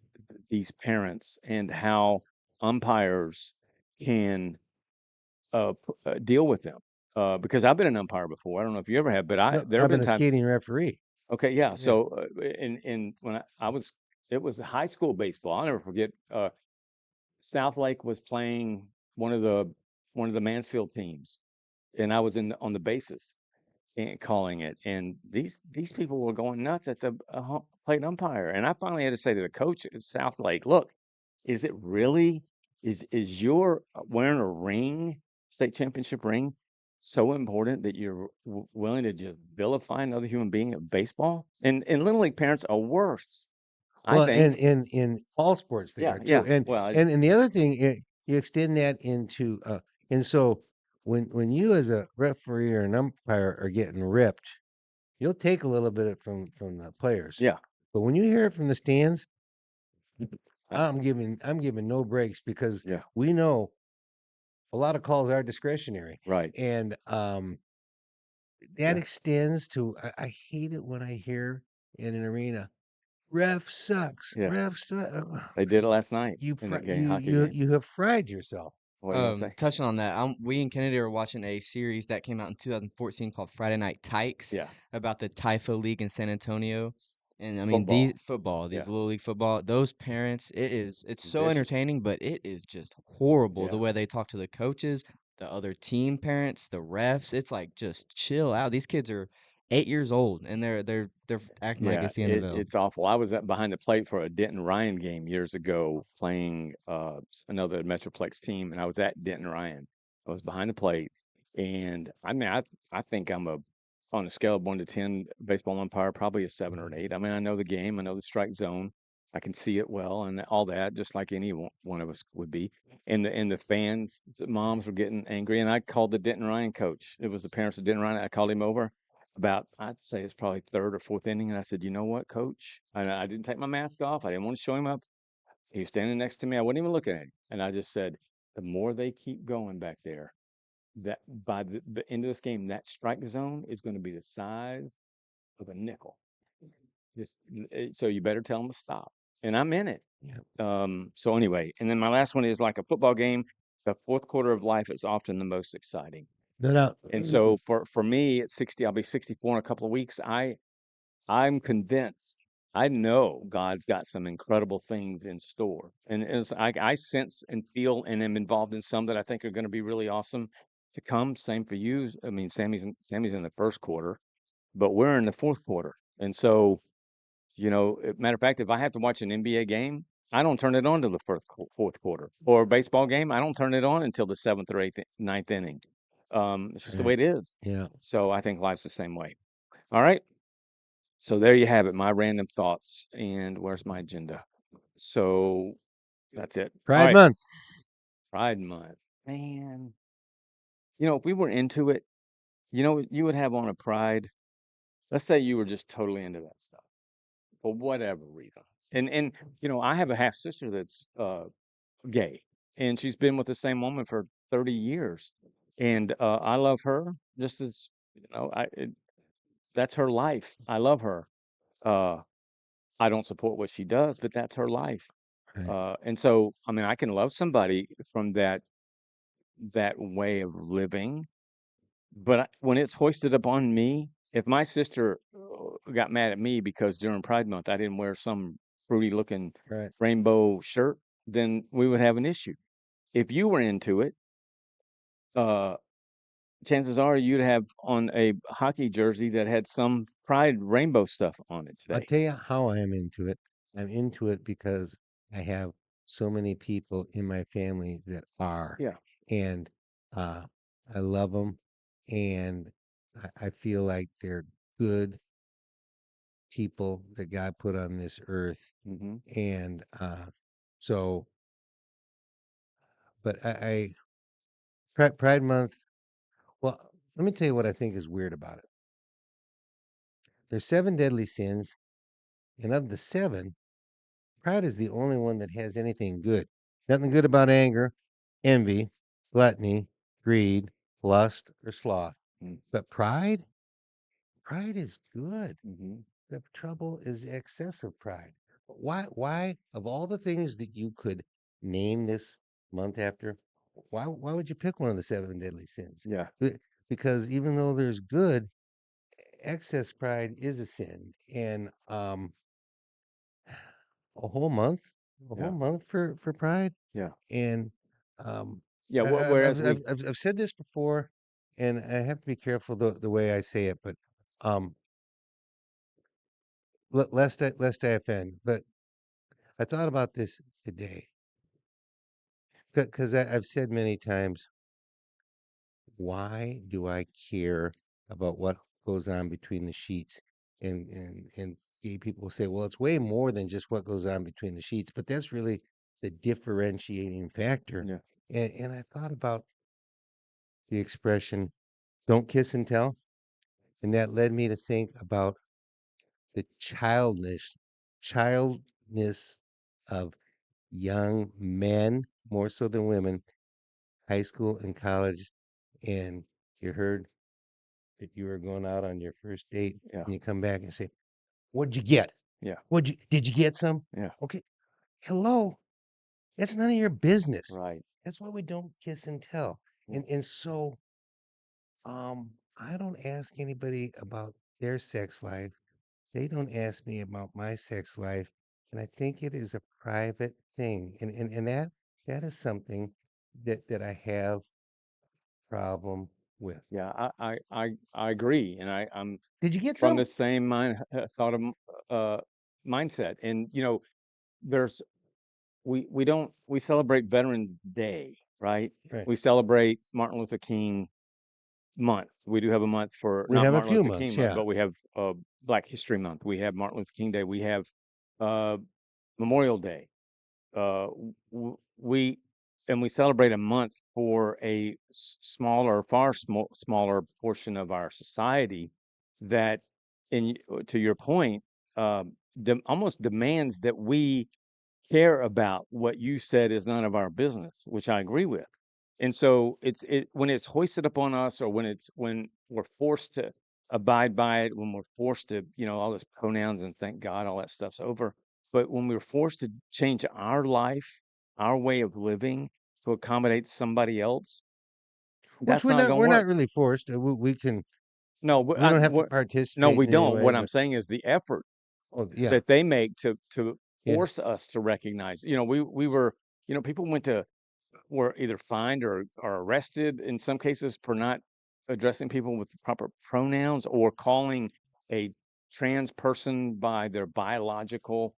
these parents and how umpires can deal with them. Because I've been an umpire before. I don't know if you ever have, but No, there have I've been been a times. skating referee. Okay, yeah. Yeah. So in when I was, it was high school baseball. I'll never forget. South Lake was playing one of the Mansfield teams, and I was on the bases and calling it, and these people were going nuts at the plate umpire, and I finally had to say to the coach at South Lake, "Look, is it really is your wearing a ring, state championship ring, so important that you're willing to just vilify another human being at baseball?" And little league parents are worse, I Well, and think. in all sports they Yeah, are too. yeah. And Well, and the other thing, you extend that into and so when you as a referee or an umpire are getting ripped, you'll take a little bit from the players. yeah, But when you hear it from the stands, uh, I'm giving no breaks because yeah, we know a lot of calls are discretionary. right. And that Yeah, extends to I hate it when I hear in an arena, ref sucks, yeah. ref sucks. They did it last night You in fr- that game, you hockey you game. you have fried yourself. What are you gonna say? Touching on that, we and Kennedy are watching a series that came out in 2014 called Friday Night Tykes Yeah, about the Typho League in San Antonio. And I mean, football. these Yeah, little league football, those parents, it's it's so vicious. entertaining, but it is just horrible the Yeah, way they talk to the coaches, the other team parents, the refs. It's like just chill out. These kids are 8 years old and they're acting like yeah. it's the NFL. It's awful. I was behind the plate for a Denton Ryan game years ago, playing another Metroplex team, and I was at Denton Ryan. I was behind the plate, and I mean, I think I'm on a scale of 1 to 10 baseball umpire, probably a 7 or an 8. I mean, I know the game, I know the strike zone, I can see it well, and all that, just like any one of us would be. And the fans, the moms were getting angry, and I called the Denton Ryan coach. It was the parents of Denton Ryan. I called him over about, I'd say it's probably third or fourth inning, and I said, "You know what, coach?" And I didn't take my mask off. I didn't want to show him up. He was standing next to me. I wasn't even looking at him, and I just said, "The more they keep going back there, that by the end of this game, that strike zone is going to be the size of a nickel. Just so you better tell them to stop." And I'm in it. Yeah. So anyway, and then my last one is like a football game. The fourth quarter of life is often the most exciting. No doubt. And so for me at 60, I'll be 64 in a couple of weeks. I'm convinced. I know God's got some incredible things in store, and as I sense and feel and am involved in some that I think are going to be really awesome to come. Same for you. I mean, Sammy's in the first quarter, but we're in the fourth quarter, and so matter of fact, if I have to watch an NBA game, I don't turn it on till the fourth quarter, or a baseball game, I don't turn it on until the seventh or eighth, ninth inning. It's just the way Right. it is. Yeah. So I think life's the same way. All right. So there you have it, my random thoughts. And where's my agenda? So that's it. All Pride right. Month. Pride Month. Man, if we were into it, you would have on a Pride. Let's say you were just totally into that stuff for whatever reason. And I have a half sister that's gay, and she's been with the same woman for 30 years. And I love her just as, that's her life. I love her. Uh, I don't support what she does, but that's her life. Right. And so, I mean, I can love somebody from that way of living, but when it's hoisted upon me, if my sister got mad at me because during Pride Month I didn't wear some fruity looking Right. rainbow shirt, then we would have an issue. If you were into it, uh, chances are you'd have on a hockey jersey that had some Pride rainbow stuff on it I'll today. tell you how I am into it. I'm into it because I have so many people in my family that are, Yeah, and uh, I love them, and I feel like they're good people that God put on this earth. Mm-hmm. And so, but Pride Month, well, let me tell you what I think is weird about it. There's 7 deadly sins, and of the 7, pride is the only one that has anything good. Nothing good about anger, envy, gluttony, greed, lust, or sloth. Mm. But pride is good. Mm-hmm. The trouble is excessive pride. Why of all the things that you could name this month after, why would you pick one of the 7 deadly sins? Yeah. Because even though there's good, excess pride is a sin. And a whole month, a whole Yeah. month for pride. Yeah. And Yeah. I've, Whereas I've, I've, I've said this before, and I have to be careful the way I say it, but um, lest I offend. But I thought about this today because I've said many times, why do I care about what goes on between the sheets? And gay people will say, well, it's way more than just what goes on between the sheets, but that's really the differentiating factor. Yeah. And I thought about the expression, don't kiss and tell. And that led me to think about the childness of young men, more so than women, high school and college. And you heard that you were going out on your first date, Yeah. and you come back and say, what'd you get? Yeah. Did you get some? Yeah. Okay. Hello. That's none of your business. Right. That's why we don't kiss and tell. Yeah. And so I don't ask anybody about their sex life. They don't ask me about my sex life. And I think it is a private thing. And that is something that I have problem with. Yeah. I agree, and I'm Did you get from some? the same uh mindset. And there's we celebrate Veterans Day, right? Right. We celebrate Martin Luther King month. We do have a month for We not have a Martin few Luther King months, month, yeah. but we have Black History Month. We have Martin Luther King Day. We have uh, Memorial Day. We and we celebrate a month for a smaller portion of our society that, to your point, almost demands that we care about what you said is none of our business, which I agree with. And so when it's hoisted upon us, or when we're forced to abide by it, when we're forced to, all those pronouns, and thank God all that stuff's over. But when we're forced to change our life, our way of living to accommodate somebody else, Which that's not going to we're not work. really forced. We can No, we don't have to no, participate we in any don't. way, What I'm but saying is the effort oh yeah, that they make to yeah. force us to recognize. We were, people were either fined or arrested in some cases for not addressing people with the proper pronouns, or calling a trans person by their biological,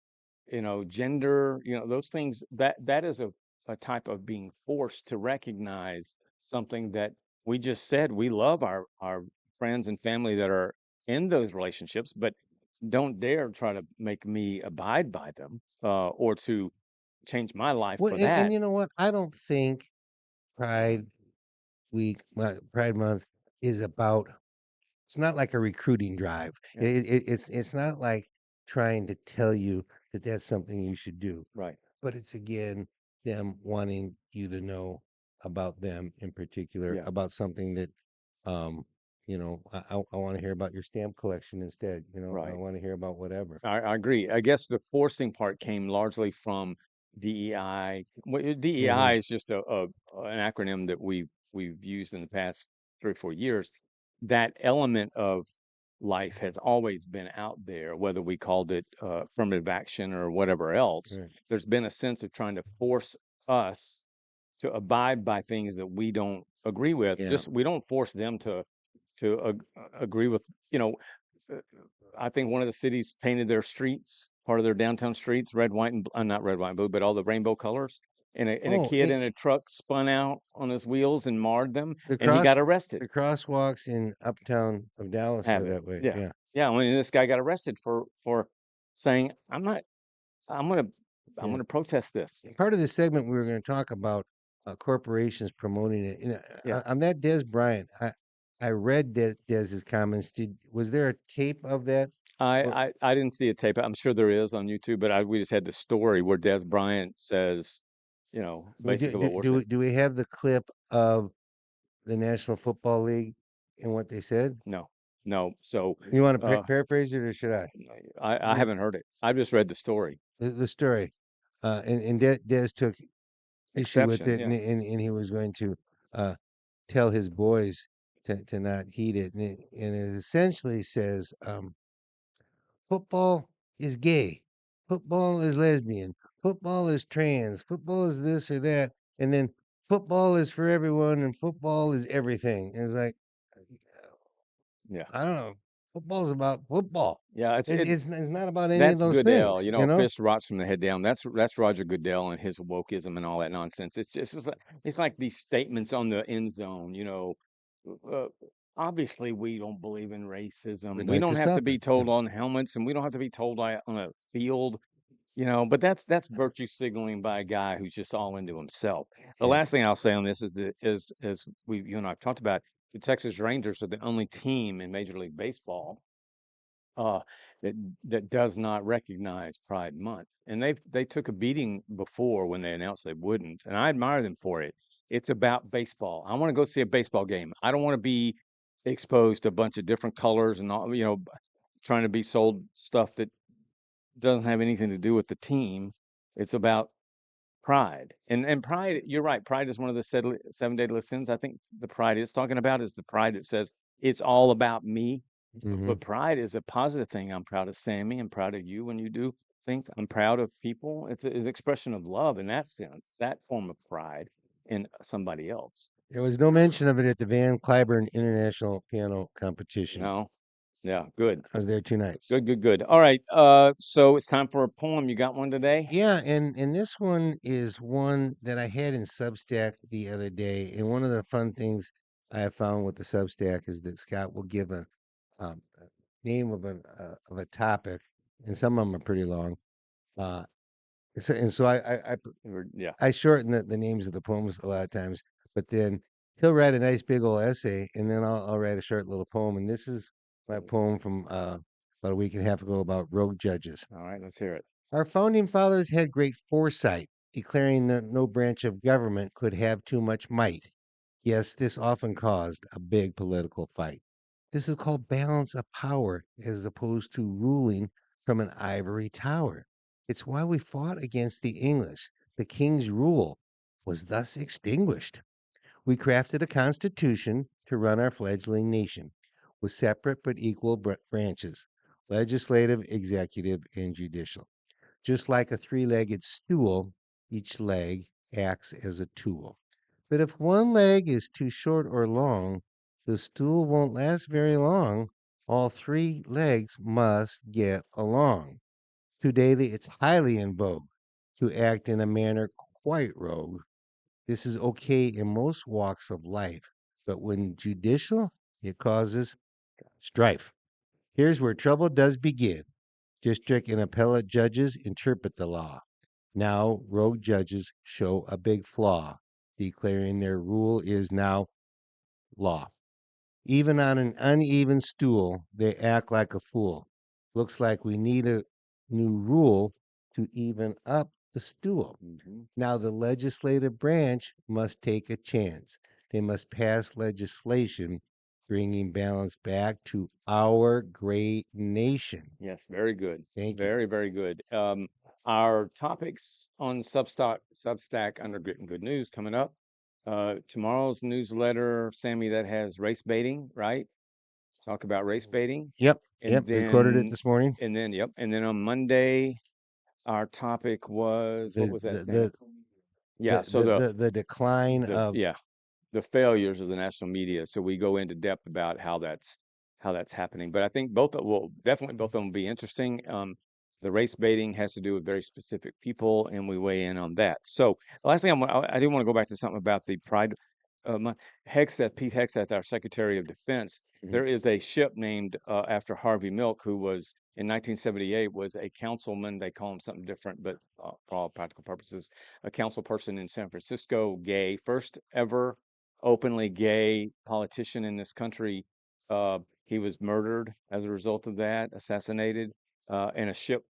gender. Those things, that is a type of being forced to recognize something that we just said. We love our friends and family that are in those relationships, but don't dare try to make me abide by them, or to change my life Well, for and that. you know what? I don't think Pride Week, Pride Month is about. It's not like a recruiting drive. Yeah. It's not like trying to tell you that that's something you should do. Right. But it's again them wanting you to know about them in particular, Yeah. about something that um I want to hear about your stamp collection instead. I Right. want to hear about whatever. I agree. I guess the forcing part came largely from DEI. Hmm. DEI is just an acronym that we've used in the past 3 or 4 years. That element of life has always been out there, whether we called it affirmative action or whatever else. Right. There's been a sense of trying to force us to abide by things that we don't agree with. Yeah. Just we don't force them to agree with, you know, uh, I think one of the cities painted their streets, part of their downtown streets, red, white, and not red, white, and blue, but all the rainbow colors. And a Oh, kid in a truck spun out on his wheels and marred them, the and he got cross arrested. the crosswalks in uptown of Dallas Have are it, that way. yeah, Yeah. Yeah, I mean, this guy got arrested for saying, I'm gonna I'm Yeah. gonna protest this. Part of this segment, we were going to talk about corporations promoting it. Yeah. On that Des Bryant, I read Des's comments. Was there a tape of that? Or I didn't see a tape. I'm sure there is on YouTube, but we just had the story where Des Bryant says, basically what we're saying. do we have the clip of the National Football League and what they said? No, no. So You want to uh, paraphrase it, or should I? I haven't heard it. I've just read the story. The story, and Des took issue with Exception, it, yeah. and he was going to uh, tell his boys to not heed it, and it essentially says, football is gay, football is lesbian, football is trans, football is this or that, and then football is for everyone, and football is everything. And it's like, Yeah. I don't know, football's about football. Yeah, It's not about any of that's those Goodell. things, A fish rots from the head down. That's Roger Goodell and his wokeism and all that nonsense. It's like these statements on the end zone. Uh, obviously we don't believe in racism. We'd We like don't to have to stop be it. told on helmets, and we don't have to be told on a field. But that's virtue signaling by a guy who's just all into himself. The Yeah. last thing I'll say on this is you and I've talked about, the Texas Rangers are the only team in Major League Baseball uh, that does not recognize Pride Month, and they took a beating before when they announced they wouldn't, and I admire them for it. It's about baseball. I want to go see a baseball game. I don't want to be exposed to a bunch of different colors and all, trying to be sold stuff that doesn't have anything to do with the team. It's about pride, and pride. You're right. Pride is one of the seven deadly sins. I think the pride is talking about is the pride that says it's all about me. Hmm. But pride is a positive thing. I'm proud of Sammy. I'm proud of you when you do things. I'm proud of people. It's an expression of love in that sense, that form of pride in somebody else. There was no mention of it at the Van Cliburn International Piano Competition. No, yeah, good, I was there 2 nights. good, good, good. All right, so it's time for a poem. You got one today? Yeah, and this one is one that I had in Substack the other day. And one of the fun things I have found with the Substack is that Scott will give a name of a topic, and some of them are pretty long. Uh, so Yeah. I shorten the names of the poems a lot of times, but then he'll write a nice big old essay, and then I'll write a short little poem. And this is my poem from about a week and a half ago about rogue judges. All right, let's hear it. Our founding fathers had great foresight, declaring that no branch of government could have too much might. Yes, this often caused a big political fight. This is called balance of power as opposed to ruling from an ivory tower. It's why we fought against the English. The king's rule was thus extinguished. We crafted a constitution to run our fledgling nation with separate but equal branches: legislative, executive, and judicial. Just like a three-legged stool, each leg acts as a tool. But if one leg is too short or long, the stool won't last very long. All three legs must get along. Today, it's highly in vogue to act in a manner quite rogue. This is okay in most walks of life, but when judicial, it causes strife. Here's where trouble does begin. District and appellate judges interpret the law. Now, rogue judges show a big flaw, declaring their rule is now law. Even on an uneven stool, they act like a fool. Looks like we need a new rule to even up the stool. Mm-hmm. Now, the legislative branch must take a chance. They must pass legislation bringing balance back to our great nation. Yes, very good. Thank you. Very, very good. Our topics on Substack under Grit and Good News coming up. Tomorrow's newsletter, Sammy, that has race baiting, right? Talk about race baiting. Yep. And Recorded it then, this morning. yep. And then on Monday, our topic was, what The was that, the Sam? the Yeah, so the decline of the failures of the national media. So we go into depth about how that's happening. But I think definitely both of them will be interesting. The race baiting has to do with very specific people, and we weigh in on that. So the last thing I do want to go back to something about the pride Pete Hegseth, our Secretary of Defense, there is a ship named after Harvey Milk, who was in 1978 was a councilman. They call him something different, but for all practical purposes, a council person in San Francisco, gay, first ever openly gay politician in this country. He was murdered as a result of that, assassinated, and a ship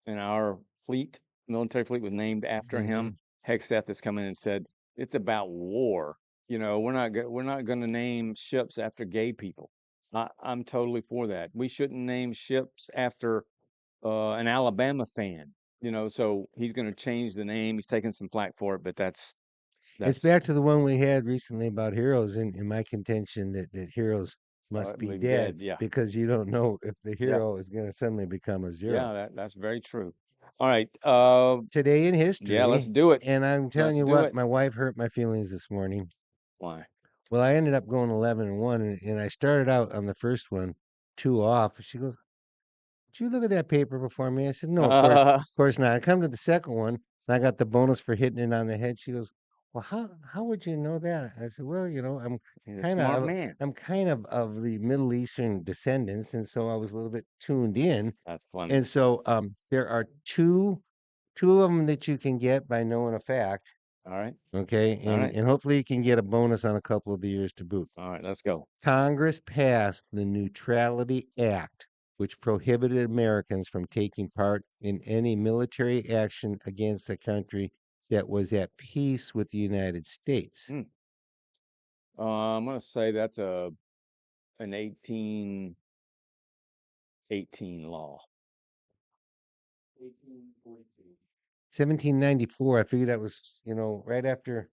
in our fleet, military fleet, was named after him. Hegseth has come in and said it's about war. You know, we're not going to name ships after gay people. I'm totally for that. We shouldn't name ships after an Alabama fan. You know, so he's going to change the name. He's taking some flack for it, but It's that's back to the one we had recently about heroes, and in my contention that heroes must be believe dead dead. Yeah, because you don't know if the yeah, hero is going to suddenly become a zero. yeah. That's very true. All right. Today in Yeah, let's history, do it. and I'm telling Let's you do what, it. my wife hurt my feelings this morning. Why? Well, I ended up going 11-1, and I started out on the first one 2 off. She goes, "Did you look at that paper before me?" I said, "No, of course not." I come to the second one, and I got the bonus for hitting it on the head. She goes, "Well, how would you know that?" I said, "Well, He's a kind smart of man. I'm kind of the Middle Eastern descendants, and so I was a little bit tuned in. That's funny. And so there are two of them that you can get by knowing a fact, All right. okay, All right. and hopefully you can get a bonus on a couple of the years to boot. All right. Let's go. Congress passed the Neutrality Act, which prohibited Americans from taking part in any military action against a country that was at peace with the United States. I'm gonna say that's an 1818 law. 1794, I figured that was, right after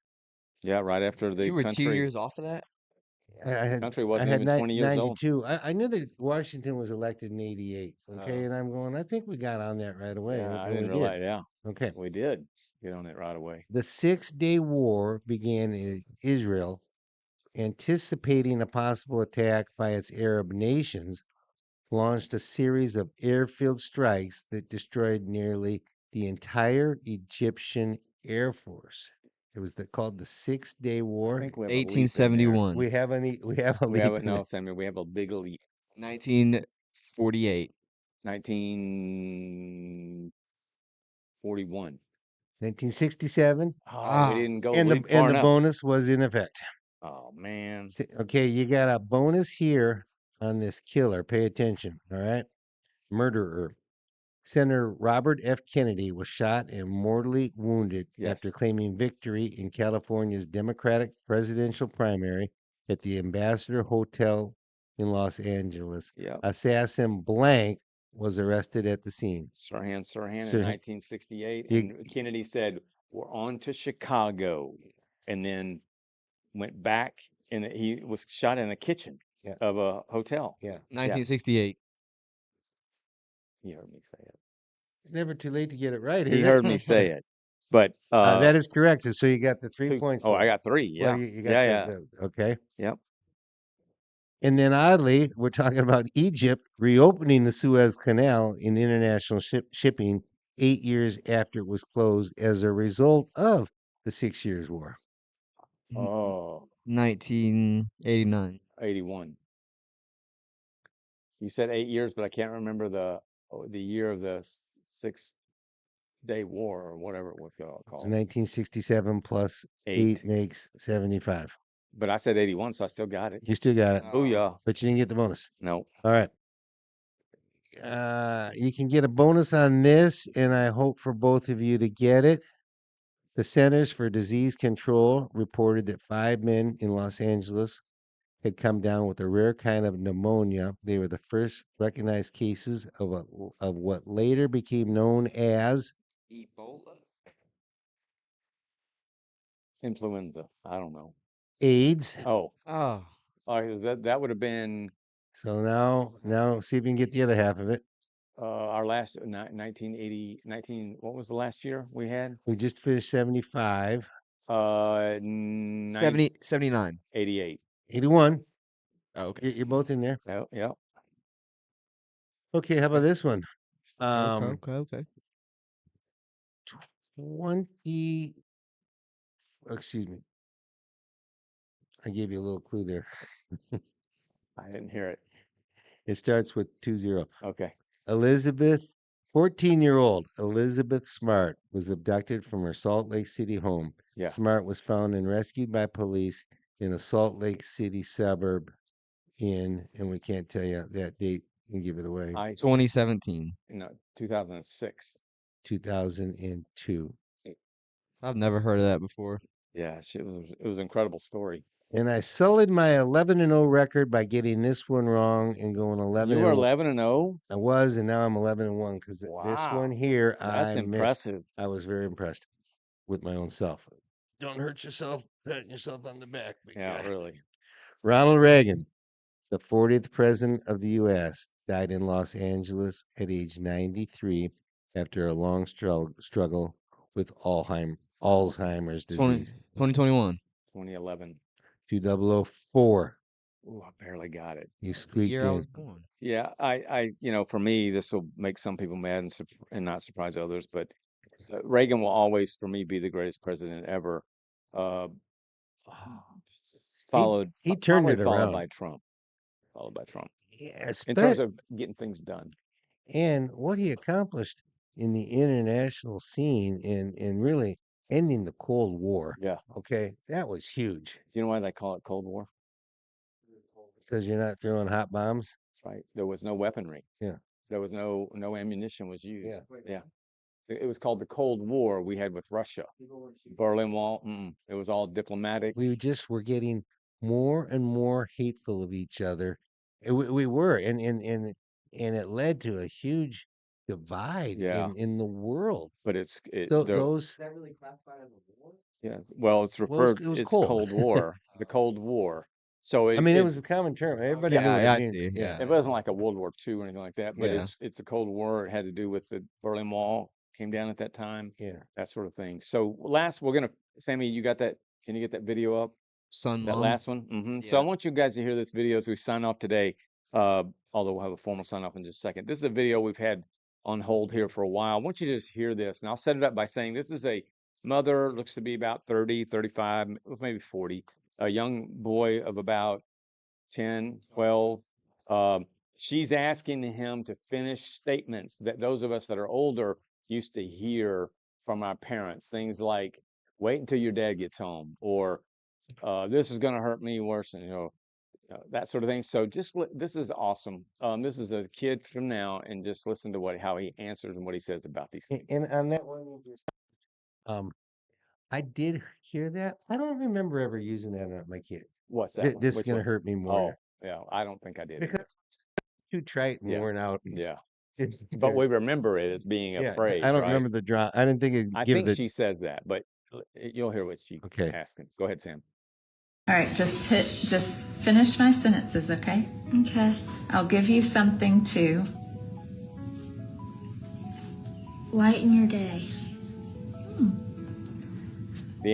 Yeah, right after the You were 2 country years off of that? I had country I wasn't had even 20 years old. 92. I knew that Washington was elected in 88, okay, Oh. and I'm going, I think we got on that right away, Yeah, I and we didn't did. realize. Yeah, Okay. we did get on it right away. The Six-Day War began in Israel, anticipating a possible attack by its Arab nations, launched a series of airfield strikes that destroyed nearly the entire Egyptian Air Force. It was called the Six-Day I War. think we have a leap in there. 1871. We have a We have leap it. in No, it. Samuel, we have a big leap. 1948. 1941. 1967, Oh, we didn't go and leap the far and the enough. bonus was in effect. Oh man. Okay, you got a bonus here on this killer. Pay attention, all right? Murderer. Senator Robert F. Kennedy was shot and mortally wounded after Yes. claiming victory in California's Democratic presidential primary at the Ambassador Hotel in Los Angeles. Yep. Assassin blank was arrested at the scene. Sirhan in Sirhan. 1968, You- and Kennedy said, "We're on to Chicago," and then went back, and he was shot in the kitchen Yeah. of a hotel. Yeah, 1968. He heard me say it. it's never too late to get it right, is He it? heard me say it, but That is correct. So you got the 3 two- points. oh, I though. got 3. Well, Yeah, you got yeah. okay. Yep. And then oddly, we're talking about Egypt reopening the Suez Canal in international shipping 8 years after it was closed as a result of the 6 Years' War. Oh, 1989. 81. You said 8 years, but I can't remember the year of the 6-day war or whatever it was It was called. 1967 plus 8 makes 75. But I said 81, so I still got it. You still got it, Booyah. but you didn't get the bonus. No. All right. You can get a bonus on this, and I hope for both of you to get it. The Centers for Disease Control reported that 5 men in Los Angeles had come down with a rare kind of pneumonia. They were the first recognized cases of what later became known as Ebola? Influenza. I don't know. AIDS. Oh, Oh. that would have been So now see if you can get the other half of it. our last 1980, what was the last year we had? We just finished 75, 79. 88. 81. Oh, okay. You're both in there. Yep. Okay, how about this one? Okay. 20, excuse me. I gave you a little clue there. I didn't hear it. It starts with 20. Okay. Elizabeth, 14-year-old Elizabeth Smart was abducted from her Salt Lake City home. Yeah. Smart was found and rescued by police in a Salt Lake City suburb and we can't tell you that date and give it away. 2017. 2006. 2002. I've never heard of that before. Yeah, it was an incredible story. And I sullied my 11-0 record by getting this one wrong and going 11. You were 11-0. I was, and now I'm 11-1 because this one Wow. here That's I missed. impressive. I was very impressed with my own self. Don't hurt yourself, patting yourself on the back. Big Yeah, guy. really. Ronald Reagan, the 40th president of the U.S., died in Los Angeles at age 93 after a long struggle with Alzheimer's disease. 2021. 2011. 2004. Ooh, I barely got it. You The squeaked year I in. was born. Yeah, I for me, this will make some people mad and not surprise others, but Reagan will always, for me, be the greatest president ever. Uh, He turned probably it around. by Trump. Followed by Trump. Yes, In terms of getting things done. and what he accomplished in the international scene and really ending the Cold War. Yeah. Okay, that was huge. Do you know why they call it Cold War? Because you're not throwing hot bombs. That's right. There was no weaponry. Yeah. There was no ammunition was used. Yeah. Yeah. It was called the Cold War we had with Russia. Berlin Wall. It was all diplomatic. We just were getting more and more hateful of each other. We were, and it led to a huge divide in the world. But Those. Is that really classified as a war? Yeah. Well, it's referred. It was it's cold. Cold War. The Cold War. So it was a common term. Everybody knew what I it meant. see. Yeah. It wasn't like a World War II or anything like that, but Yeah. it's a Cold War. It had to do with the Berlin Wall came down at that time. Yeah. That sort of thing. So Sammy, you got that? Can you get that video up? Sun That Mom. last one? So I want you guys to hear this video as we sign off today. Although we'll have a formal sign off in just a second. This is a video we've had on hold here for a while. I want you to just hear this, and I'll set it up by saying this is a mother, looks to be about 30, 35, maybe 40, a young boy of about 10, 12. She's asking him to finish statements that those of us that are older used to hear from our parents. Things like, wait until your dad gets home, or this is going to hurt me worse than, that sort of thing. So this is awesome. This is a kid from now, and just listen to how he answers and what he says about these things. And on that one, I did hear that. I don't remember ever using that on my kids. What's that? This is going to hurt me more. Oh, yeah. I don't think I did. Because too trite and worn out. Yeah. But we remember it as being a phrase. I don't right? remember the drop. I didn't think it. I think she says that, but you'll hear what she asking. Go ahead, Sam. All right, just finish my sentences, okay? Okay. I'll give you something to lighten your day.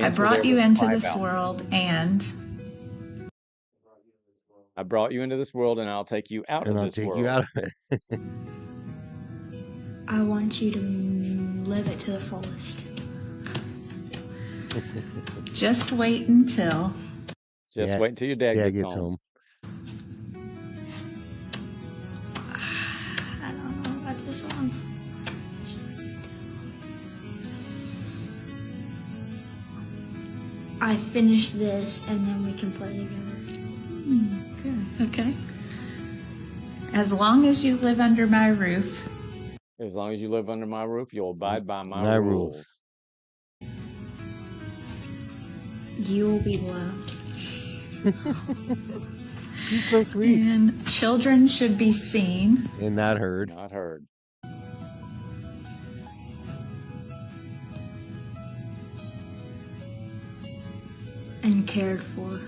I brought you into this world and I brought you into this world and I'll take you out of this world. And I'll take you out of it. I want you to live it to the fullest. just wait until wait until your dad gets home. I don't know about this one. I finish this and then we can play together. Good. Okay. As long as you live under my roof. As long as you live under my roof, you'll abide by my rules. You will be loved. She's so sweet. And children should be seen. And not heard. Not heard. And cared for.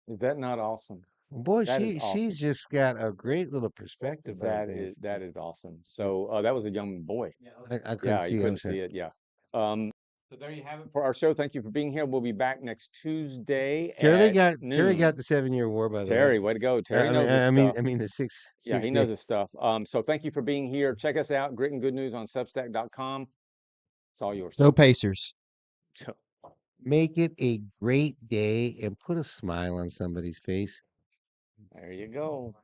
Is that not awesome? Boy, she's just got a great little perspective. That is awesome. So that was a young boy. I couldn't see you couldn't him. see it. Yeah. So there you have it for our show. Thank you for being here. We'll be back next Tuesday. Terry got the 7-year war, by the way. Terry, way to go. Terry knows his stuff. I mean the six. Yeah, he knows his stuff. So thank you for being here. Check us out, Grit and Good News on Substack.com. It's all yours. Go Pacers. So Make it a great day and put a smile on somebody's face. There you go.